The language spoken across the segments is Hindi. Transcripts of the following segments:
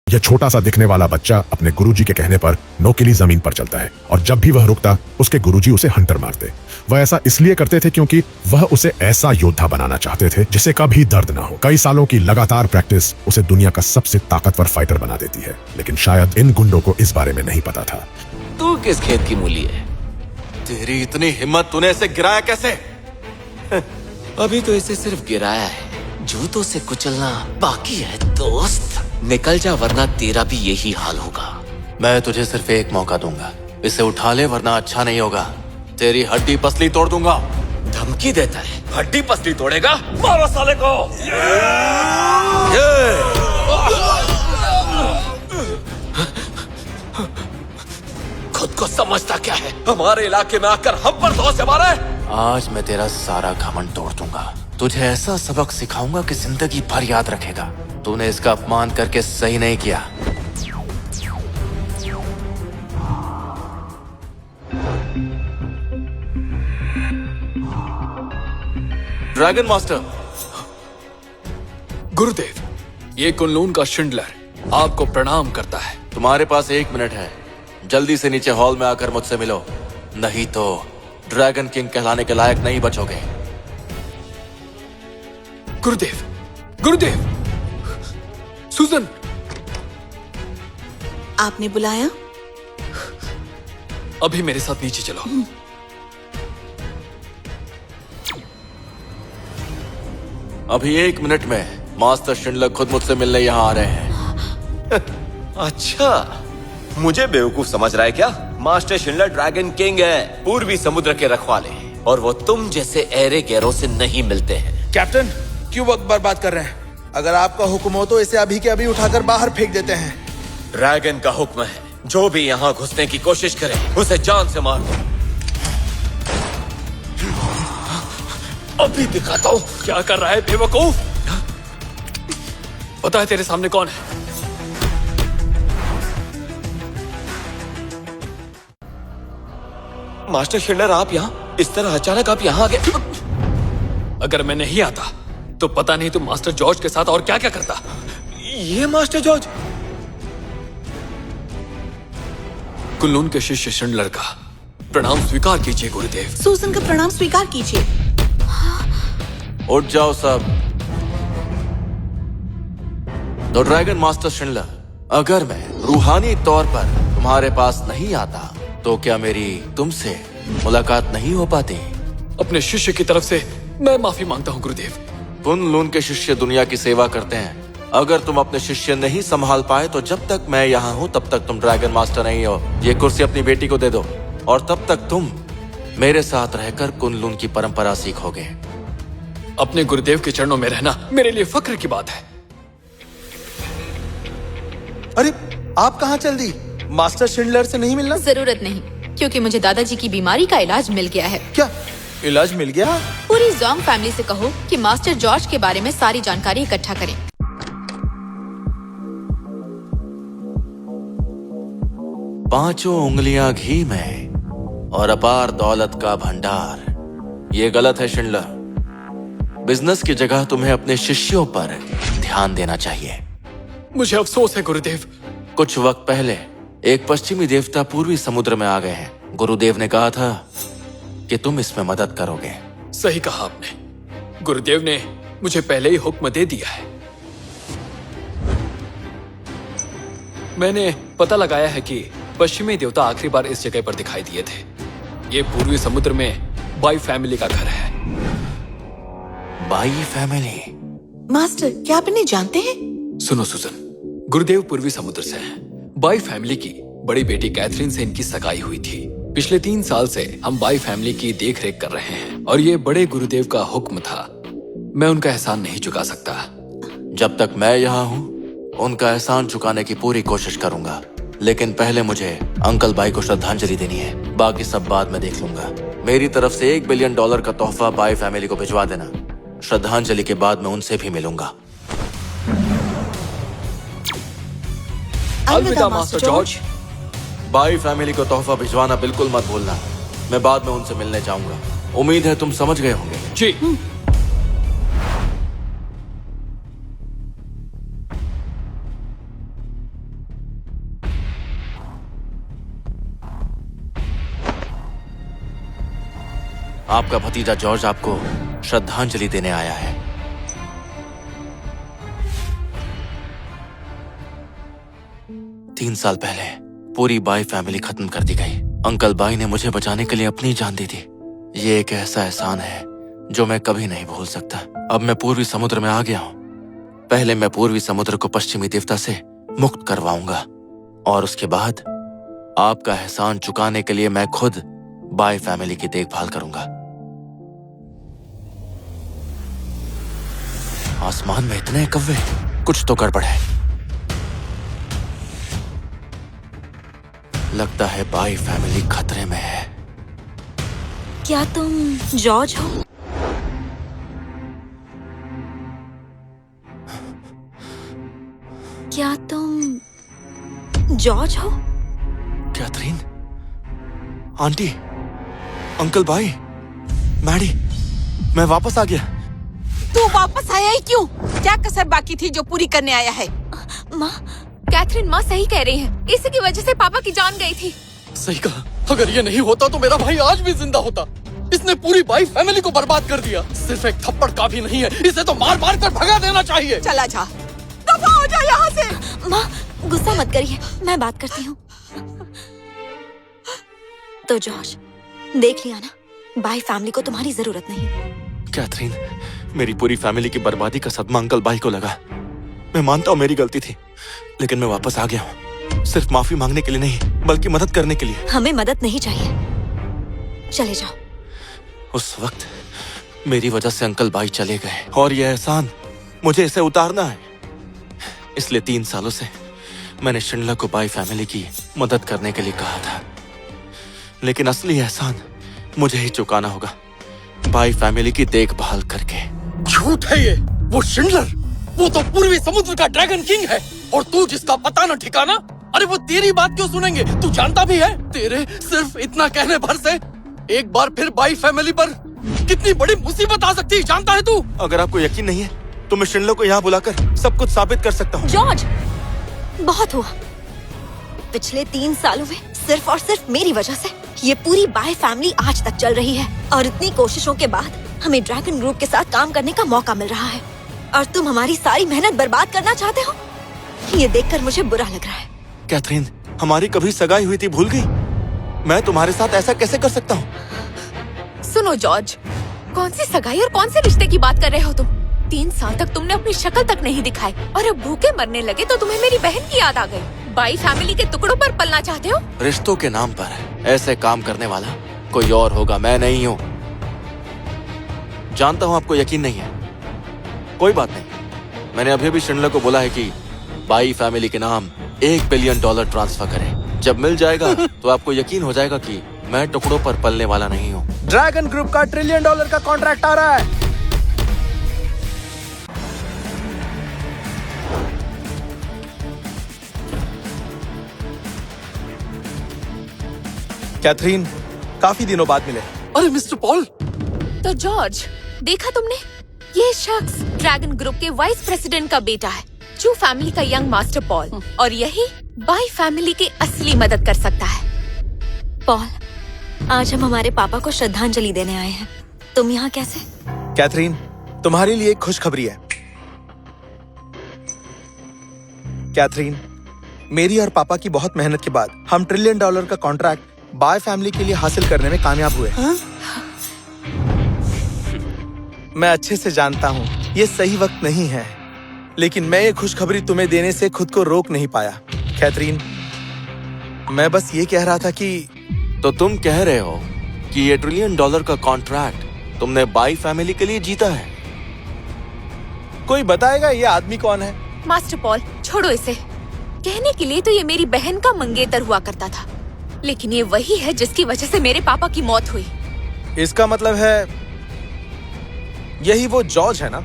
यह छोटा सा दिखने वाला बच्चा अपने गुरुजी के कहने पर नोकिली जमीन पर चलता है और जब भी वह रुकता उसके गुरुजी उसे हंटर मारते। वह ऐसा इसलिए करते थे क्योंकि वह उसे ऐसा योद्धा बनाना चाहते थे जिसे कभी दर्द न हो। कई सालों की लगातार प्रैक्टिस उसे दुनिया का सबसे ताकतवर फाइटर बना देती है, लेकिन शायद इन गुंडों को इस बारे में नहीं पता था। तू किस खेत की मूली है? तेरी इतनी हिम्मत, तूने इसे गिराया कैसे? अभी तो इसे सिर्फ गिराया है, जूतों से कुचलना बाकी है दोस्त। निकल जा वरना तेरा भी यही हाल होगा। मैं तुझे सिर्फ एक मौका दूंगा, इसे उठा ले वरना अच्छा नहीं होगा। तेरी हड्डी पसली तोड़ दूंगा। धमकी देता है? हड्डी पसली तोड़ेगा? मारो साले को। खुद को समझता क्या है? हमारे इलाके में आकर हम पर धौंसे मारे। आज मैं तेरा सारा घमंड तोड़ दूंगा। तुझे ऐसा सबक सिखाऊंगा कि जिंदगी भर याद रखेगा। तूने इसका अपमान करके सही नहीं किया। Dragon master. गुरुदेव, ये कुनलून का शिंडलर आपको प्रणाम करता है। तुम्हारे पास 1 मिनट है, जल्दी से नीचे हॉल में आकर मुझसे मिलो, नहीं तो ड्रैगन किंग कहलाने के लायक नहीं बचोगे। गुरुदेव, गुरुदेव, सुजन। आपने बुलाया? अभी मेरे साथ नीचे चलो। अभी 1 मिनट में मास्टर शिंडलर खुद मुझसे मिलने यहाँ आ रहे हैं। अच्छा, मुझे बेवकूफ समझ रहा है क्या? मास्टर शिंडलर ड्रैगन किंग है, पूर्वी समुद्र के रखवाले, और वो तुम जैसे ऐरे गैरों से नहीं मिलते हैं। कैप्टन, क्यों वक्त बर्बाद कर रहे हैं? अगर आपका हुक्म हो तो इसे अभी के अभी उठाकर बाहर फेंक देते हैं। ड्रैगन का हुक्म है, जो भी यहाँ घुसने की कोशिश करे उसे जान से मार दो। अभी दिखाता हूँ क्या कर रहा है बेवकूफ। पता है तेरे सामने कौन है? मास्टर शिंडलर, आप यहाँ इस तरह अचानक आप यहाँ आ गए? अगर मैं नहीं आता तो पता नहीं तुम मास्टर जॉर्ज के साथ और क्या क्या करता। ये मास्टर जॉर्ज? कुनलून के शिष्य शिंडलर का प्रणाम स्वीकार कीजिए गुरुदेव। सूजन का प्रणाम स्वीकार कीजिए। उठ जाओ सब। तो ड्रैगन मास्टर शिंडलर, अगर मैं रूहानी तौर पर तुम्हारे पास नहीं आता तो क्या मेरी तुमसे मुलाकात नहीं हो पाती? अपने शिष्य की तरफ से मैं माफी मांगता हूँ गुरुदेव। कुनलून के शिष्य दुनिया की सेवा करते हैं। अगर तुम अपने शिष्य नहीं संभाल पाए तो जब तक मैं यहाँ हूँ तब तक तुम ड्रैगन मास्टर नहीं हो। ये कुर्सी अपनी बेटी को दे दो और तब तक तुम मेरे साथ रहकर कुनलून की परंपरा सीखोगे। अपने गुरुदेव के चरणों में रहना मेरे लिए फक्र की बात है। अरे, आप कहाँ चल दी? मास्टर शिंडलर से नहीं मिलना? जरूरत नहीं, क्योंकि मुझे दादाजी की बीमारी का इलाज मिल गया है। क्या इलाज मिल गया? पूरी जोंग फैमिली से कहो कि मास्टर जॉर्ज के बारे में सारी जानकारी इकट्ठा करें। पांचों उंगलियां घी में और अपार दौलत का भंडार। ये गलत है शिंडलर। बिजनेस की जगह तुम्हें अपने शिष्यों पर ध्यान देना चाहिए। मुझे अफसोस है गुरुदेव। कुछ वक्त पहले एक पश्चिमी देवता पूर्वी समुद्र में आ गए हैं। गुरुदेव ने कहा था कि तुम इसमें मदद करोगे। सही कहा आपने। गुरुदेव ने मुझे पहले ही हुक्म दे दिया है। मैंने पता लगाया है कि पश्चिमी देवता आखिरी बार इस जगह पर दिखाई दिए थे। ये पूर्वी समुद्र में बाई फैमिली का घर है। By family? मास्टर, क्या आप इन्हें जानते हैं? सुनो सुजन, गुरुदेव पूर्वी समुद्र से हैं। बाई फैमिली की बड़ी बेटी कैथरीन से इनकी सगाई हुई थी। पिछले 3 साल से हम बाई फैमिली की देख रेख कर रहे हैं और ये बड़े गुरुदेव का हुक्म था। मैं उनका एहसान नहीं चुका सकता। जब तक मैं यहाँ हूँ उनका एहसान चुकाने की पूरी कोशिश करूंगा, लेकिन पहले मुझे अंकल बाई को श्रद्धांजलि देनी है। बाकी सब बाद में देख लूंगा। मेरी तरफ से $1 बिलियन का तोहफा बाई फैमिली को भिजवा देना। श्रद्धांजलि के बाद मैं उनसे भी मिलूंगा। अलविदा मास्टर जॉर्ज। बाई फैमिली को तोहफा भिजवाना बिल्कुल मत भूलना। मैं बाद में उनसे मिलने जाऊंगा। उम्मीद है तुम समझ गए होंगे। जी। आपका भतीजा जॉर्ज आपको श्रद्धांजलि देने आया है। तीन साल पहले पूरी बाई फैमिली खत्म कर दी गई। अंकल बाई ने मुझे बचाने के लिए अपनी जान दी थी। ये एक ऐसा एहसान है जो मैं कभी नहीं भूल सकता। अब मैं पूर्वी समुद्र में आ गया हूँ। पहले मैं पूर्वी समुद्र को पश्चिमी देवता से मुक्त करवाऊंगा और उसके बाद आपका एहसान चुकाने के लिए मैं खुद बाई फैमिली की देखभाल करूंगा। आसमान में इतने कौवे, कुछ तो गड़बड़ है। लगता है बाई फैमिली खतरे में है। क्या तुम जॉर्ज हो? क्या तुम जॉर्ज हो? Catherine, aunty, uncle bye, Maddy, मैं वापस आ गया। तू वापस आया ही क्यों? क्या कसर बाकी थी जो पूरी करने आया है? माँ, कैथरीन माँ सही कह रही है। इसी की वजह से पापा की जान गई थी। सही कहा। अगर ये नहीं होता तो मेरा भाई आज भी जिंदा होता। इसने पूरी बाई फैमिली को बर्बाद कर दिया। सिर्फ एक थप्पड़ काफी नहीं है, इसे तो मार मार कर भगा देना चाहिए। चला जा, दफा हो जा यहाँ से। माँ, गुस्सा मत करिए, मैं बात करती हूँ। तो जॉर्ज, देख लिया ना, बाई फैमिली को तुम्हारी जरूरत नहीं। कैथरीन, मेरी पूरी फैमिली की बर्बादी का सदमा अंकल बाई को लगा। मैं मानता हूँ मेरी गलती थी, लेकिन मैं वापस आ गया हूँ। सिर्फ माफी मांगने के लिए नहीं, बल्कि मदद करने के लिए। हमें मदद नहीं चाहिए, चले जाओ। उस वक्त मेरी वजह से अंकल बाई चले गए और यह एहसान मुझे इसे उतारना है। इसलिए 3 सालों से मैंने शिंडलर को बाई फैमिली की मदद करने के लिए कहा था, लेकिन असली एहसान मुझे ही चुकाना होगा, बाई फैमिली की देखभाल करके। झूठ है ये। वो शिंडलर, वो तो पूर्वी समुद्र का ड्रैगन किंग है, और तू जिसका पता न ठिकाना। अरे वो तेरी बात क्यों सुनेंगे? तू जानता भी है, तेरे सिर्फ इतना कहने भर से एक बार फिर बाई फैमिली पर कितनी बड़ी मुसीबत आ सकती है, जानता है तू? अगर आपको यकीन नहीं है तो मैं शिंडलर को यहाँ बुलाकर सब कुछ साबित कर सकता हूँ। जॉर्ज, बहुत हुआ। पिछले 3 सालों में सिर्फ और सिर्फ मेरी वजह से ये पूरी बाई फैमिली आज तक चल रही है, और इतनी कोशिशों के बाद हमें ड्रैगन ग्रुप के साथ काम करने का मौका मिल रहा है, और तुम हमारी सारी मेहनत बर्बाद करना चाहते हो। ये देखकर मुझे बुरा लग रहा है। कैथरीन, हमारी कभी सगाई हुई थी, भूल गई? मैं तुम्हारे साथ ऐसा कैसे कर सकता हूँ? सुनो जॉर्ज, कौन सी सगाई और कौन से रिश्ते की बात कर रहे हो तुम? 3 साल तक तुमने अपनी शक्ल तक नहीं दिखाई, और अब भूखे मरने लगे तो तुम्हें मेरी बहन की याद आ गई। बाई फैमिली के टुकड़ों पर पलना चाहते हो? रिश्तों के नाम पर ऐसे काम करने वाला कोई और होगा, मैं नहीं हूँ। जानता हूँ आपको यकीन नहीं है, कोई बात नहीं। मैंने अभी भी शिंडलर को बोला है कि बाई फैमिली के नाम $1 बिलियन ट्रांसफर करें। जब मिल जाएगा तो आपको यकीन हो जाएगा कि मैं टुकड़ों पर पलने वाला नहीं हूँ। ड्रैगन ग्रुप का $1 ट्रिलियन का कॉन्ट्रैक्ट आ रहा है। कैथरीन, काफी दिनों बाद मिले। अरे मिस्टर पॉल, तो जॉर्ज, देखा तुमने, ये शख्स ड्रैगन ग्रुप के वाइस प्रेसिडेंट का बेटा है, चू फैमिली का यंग मास्टर पॉल, और यही बाई फैमिली की असली मदद कर सकता है। पॉल, आज हम हमारे पापा को श्रद्धांजलि देने आए हैं। तुम यहाँ कैसे? कैथरीन, तुम्हारे लिए एक खुशखबरी है। कैथरीन, मेरी और पापा की बहुत मेहनत के बाद हम $1 ट्रिलियन का कॉन्ट्रैक्ट बाय फैमिली के लिए हासिल करने में कामयाब हुए। मैं अच्छे से जानता हूँ ये सही वक्त नहीं है, लेकिन मैं ये खुशखबरी तुम्हें देने से खुद को रोक नहीं पाया। कैथरीन, मैं बस ये कह रहा था कि तो तुम कह रहे हो कि ये $1 ट्रिलियन का कॉन्ट्रैक्ट तुमने बाई फैमिली के लिए जीता है? कोई बताएगा ये आदमी कौन है? मास्टर पॉल, छोड़ो इसे। कहने के लिए तो ये मेरी बहन का मंगेतर हुआ करता था, लेकिन ये वही है जिसकी वजह से मेरे पापा की मौत हुई। इसका मतलब है यही वो जॉर्ज है ना,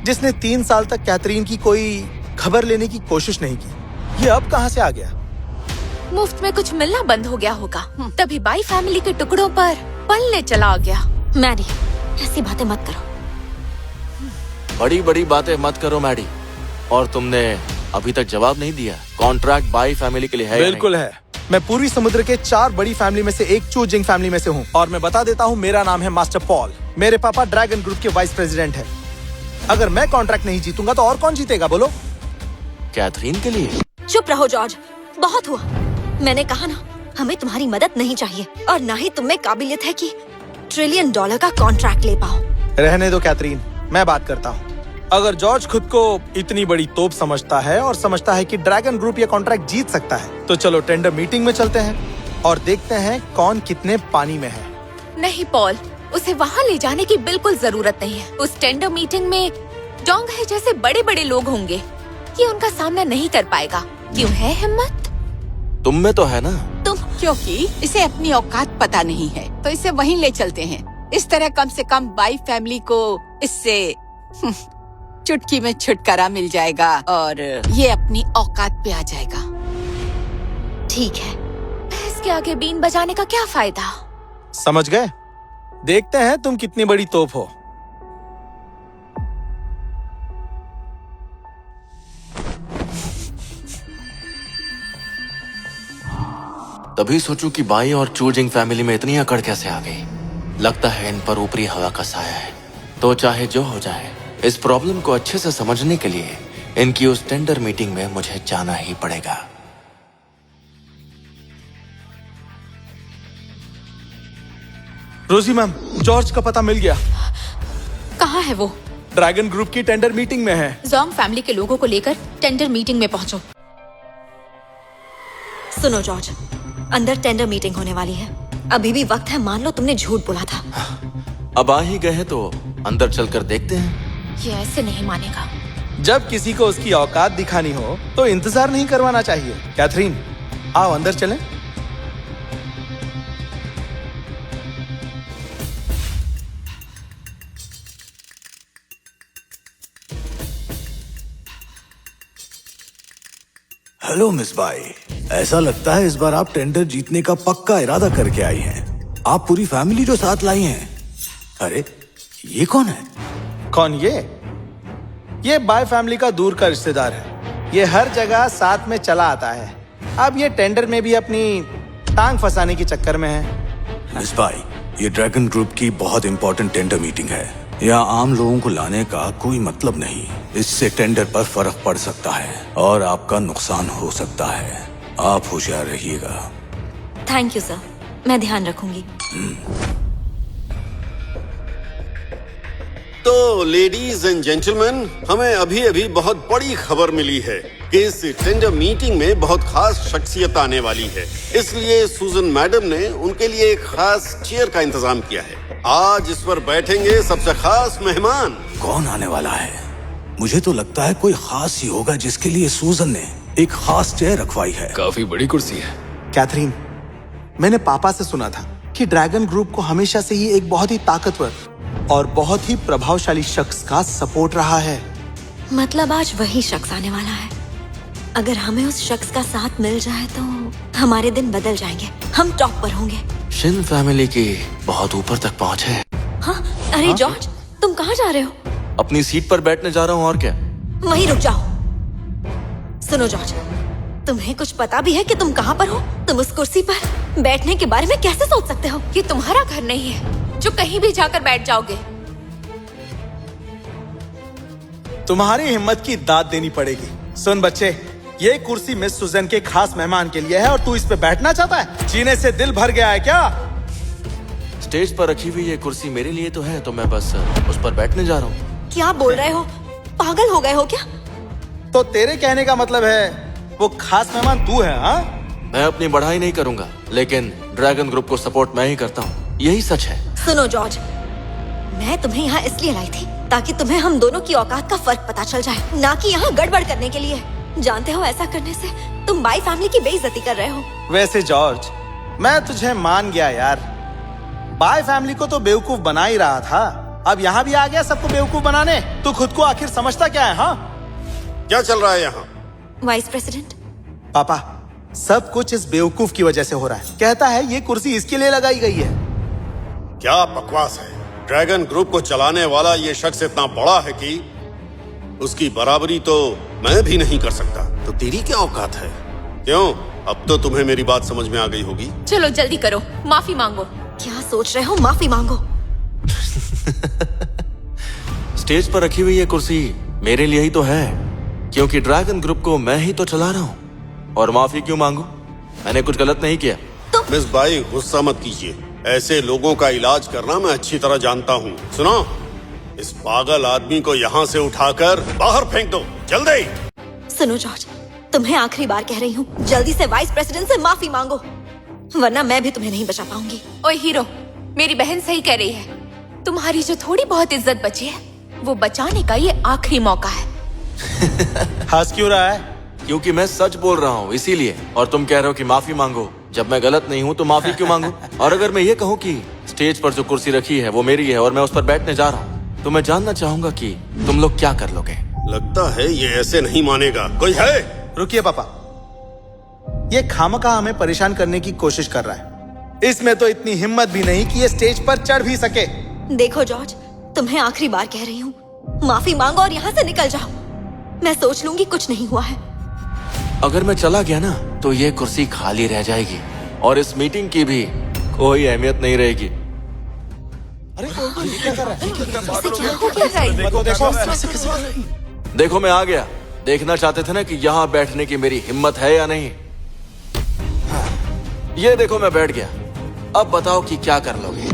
जिसने 3 साल तक कैथरीन की कोई खबर लेने की कोशिश नहीं की। ये अब कहाँ से आ गया? मुफ्त में कुछ मिलना बंद हो गया होगा, तभी बाई फैमिली के टुकड़ों पर पलने चला गया। मैडी, ऐसी बातें मत करो। बड़ी बड़ी बातें मत करो मैडी। और तुमने अभी तक जवाब नहीं दिया, कॉन्ट्रैक्ट बाई फैमिली के लिए है या बिल्कुल नहीं? है। मैं पूर्वी समुद्र के 4 बड़ी फैमिली में से एक चूजिंग फैमिली में से हूँ और मैं बता देता हूँ मेरा नाम है मास्टर पॉल। मेरे पापा ड्रैगन ग्रुप के वाइस प्रेसिडेंट है। अगर मैं कॉन्ट्रैक्ट नहीं जीतूंगा तो और कौन जीतेगा बोलो? कैथरीन के लिए? चुप रहो जॉर्ज, बहुत हुआ। मैंने कहा ना, हमें तुम्हारी मदद नहीं चाहिए और ना ही तुम में काबिलियत है कि $1 ट्रिलियन का कॉन्ट्रैक्ट ले पाओ। रहने दो कैथरीन, मैं बात करता हूँ। अगर जॉर्ज खुद को इतनी बड़ी तोप समझता है और समझता है कि ड्रैगन ग्रुप ये कॉन्ट्रैक्ट जीत सकता है, तो चलो टेंडर मीटिंग में चलते हैं और देखते हैं कौन कितने पानी में है। नहीं पॉल, उसे वहाँ ले जाने की बिल्कुल जरूरत नहीं है। उस टेंडर मीटिंग में डोंग है जैसे बड़े बड़े लोग होंगे, ये उनका सामना नहीं कर पाएगा। क्यों है हिम्मत? तुम में तो है ना। तुम क्योंकि इसे अपनी औकात पता नहीं है, तो इसे वहीं ले चलते हैं। इस तरह कम से कम बाई फैमिली को इससे चुटकी में छुटकारा मिल जाएगा और ये अपनी औकात पे आ जाएगा। ठीक है। इसके आगे बीन बजाने का क्या फायदा? समझ गए? देखते हैं तुम कितनी बड़ी तोप हो। तभी सोचूं कि बाई और चूजिंग फैमिली में इतनी अकड़ कैसे आ गई। लगता है इन पर ऊपरी हवा का साया है। तो चाहे जो हो जाए, इस प्रॉब्लम को अच्छे से समझने के लिए इनकी उस टेंडर मीटिंग में मुझे जाना ही पड़ेगा। रोजी मैम, जॉर्ज का पता मिल गया। कहाँ है वो? ड्रैगन ग्रुप की टेंडर मीटिंग में है। जोंग फैमिली के लोगों को लेकर टेंडर मीटिंग में पहुंचो। सुनो जॉर्ज, अंदर टेंडर मीटिंग होने वाली है। अभी भी वक्त है, मान लो तुमने झूठ बोला था। अब आ ही गए हैं तो अंदर चलकर देखते हैं। ये ऐसे नहीं मानेगा। जब किसी को उसकी औकात दिखानी हो तो इंतजार नहीं करवाना चाहिए। कैथरीन, आओ अंदर चलें। हेलो मिस बाई, ऐसा लगता है इस बार आप टेंडर जीतने का पक्का इरादा करके आई हैं। आप पूरी फैमिली जो साथ लाई हैं। अरे ये कौन है? कौन ये बाय फैमिली का दूर का रिश्तेदार है। ये हर जगह साथ में चला आता है। अब ये टेंडर में भी अपनी टांग फंसाने के चक्कर में है। मिस बाई, ये ड्रैगन ग्रुप की बहुत इंपॉर्टेंट टेंडर मीटिंग है। यहाँ आम लोगों को लाने का कोई मतलब नहीं। इससे टेंडर पर फर्क पड़ सकता है और आपका नुकसान हो सकता है। आप होशियार रहिएगा। थैंक यू सर, मैं ध्यान रखूंगी। तो लेडीज एंड जेंटलमैन, हमें अभी अभी बहुत बड़ी खबर मिली है कि इस टेंडर मीटिंग में बहुत खास शख्सियत आने वाली है। इसलिए सुजन मैडम ने उनके लिए एक खास चेयर का इंतजाम किया है। आज इस पर बैठेंगे सबसे खास मेहमान। कौन आने वाला है? मुझे तो लगता है कोई खास ही होगा जिसके लिए सूजन ने एक खास चेयर रखवाई है। काफी बड़ी कुर्सी है। कैथरीन, मैंने पापा से सुना था कि ड्रैगन ग्रुप को हमेशा से ही एक बहुत ही ताकतवर और बहुत ही प्रभावशाली शख्स का सपोर्ट रहा है। मतलब आज वही शख्स आने वाला है। अगर हमें उस शख्स का साथ मिल जाए तो हमारे दिन बदल जाएंगे। हम टॉप पर होंगे। शिन फैमिली की बहुत ऊपर तक पहुंच है। हाँ, अरे जॉर्ज, तुम कहाँ जा रहे हो? अपनी सीट पर बैठने जा रहा हूँ, और क्या। वहीं रुक जाओ। सुनो जॉर्ज, तुम्हें कुछ पता भी है कि तुम कहाँ पर हो? तुम उस कुर्सी पर बैठने के बारे में कैसे सोच सकते हो? ये तुम्हारा घर नहीं है जो कहीं भी जाकर बैठ जाओगे। तुम्हारी हिम्मत की दाद देनी पड़ेगी। सुन बच्चे, ये कुर्सी मिस सुजन के खास मेहमान के लिए है और तू इस पे बैठना चाहता है? जीने से दिल भर गया है क्या? स्टेज पर रखी हुई ये कुर्सी मेरे लिए तो है, तो मैं बस उस पर बैठने जा रहा हूँ। क्या बोल रहे हो? पागल हो गए हो क्या? तो तेरे कहने का मतलब है वो खास मेहमान तू है? हाँ, मैं अपनी बढ़ाई नहीं करूंगा, लेकिन ड्रैगन ग्रुप को सपोर्ट मैं ही करता हूँ। यही सच है। सुनो जॉर्ज, मैं तुम्हें यहाँ इसलिए लाई थी ताकि तुम्हें हम दोनों की औकात का फर्क पता चल जाए, ना कि यहाँ गड़बड़ करने के लिए। जानते हो, ऐसा करने से तुम बाई फैमिली की बेइज्जती कर रहे हो। वैसे जॉर्ज, मैं तुझे मान गया यार। बाय फैमिली को तो बेवकूफ बना ही रहा था, अब यहाँ भी आ गया सबको बेवकूफ बनाने। तू खुद को आखिर समझता क्या है? हाँ, क्या चल रहा है यहाँ? वाइस प्रेसिडेंट पापा, सब कुछ इस बेवकूफ की वजह से हो रहा है। कहता है ये कुर्सी इसके लिए लगाई गई है। क्या बकवास है। ड्रैगन ग्रुप को चलाने वाला ये शख्स इतना बड़ा है कि उसकी बराबरी तो मैं भी नहीं कर सकता। तो तेरी क्या औकात है? क्यों? अब तो तुम्हें मेरी बात समझ में आ गई होगी। चलो जल्दी करो, माफी मांगो। क्या सोच रहे हो? माफी मांगो। स्टेज पर रखी हुई ये कुर्सी मेरे लिए ही तो है, क्योंकि ड्रैगन ग्रुप को मैं ही तो चला रहा हूँ। और माफी क्यों मांगू? मैंने कुछ गलत नहीं किया। मिस बाई, गुस्सा मत कीजिए। ऐसे लोगों का इलाज करना मैं अच्छी तरह जानता हूँ। सुनो, इस पागल आदमी को यहाँ से उठाकर बाहर फेंक दो, जल्दी। सुनो जॉर्ज, तुम्हें आखिरी बार कह रही हूँ, जल्दी से वाइस प्रेसिडेंट से माफी मांगो, वरना मैं भी तुम्हें नहीं बचा पाऊंगी। ओए हीरो, मेरी बहन सही कह रही है। तुम्हारी जो थोड़ी बहुत इज्जत बची है, वो बचाने का ये आखिरी मौका है। हंस क्यों रहा है? क्योंकि मैं सच बोल रहा हूँ इसीलिए। और तुम कह रहे हो कि माफी मांगो। जब मैं गलत नहीं हूँ तो माफी क्यों मांगू? और अगर मैं ये कहूँ कि स्टेज पर जो कुर्सी रखी है वो मेरी है और मैं उस पर बैठने जा रहा हूँ, तो मैं जानना चाहूंगा कि तुम लोग क्या कर लोगे। लगता है ये ऐसे नहीं मानेगा। कोई है? रुकिए पापा, ये खामखा हमें परेशान करने की कोशिश कर रहा है। इसमें तो इतनी हिम्मत भी नहीं कि ये स्टेज पर चढ़ भी सके। देखो जॉर्ज, तुम्हें आखिरी बार कह रही हूँ, माफी मांगो और यहाँ से निकल जाओ। मैं सोच लूंगी कुछ नहीं हुआ है। अगर मैं चला गया ना तो ये कुर्सी खाली रह जाएगी और इस मीटिंग की भी कोई अहमियत नहीं रहेगी। देखो मैं आ गया। देखना चाहते थे ना कि यहाँ बैठने की मेरी हिम्मत है या नहीं? ये देखो मैं बैठ गया। अब बताओ कि क्या कर लोगे?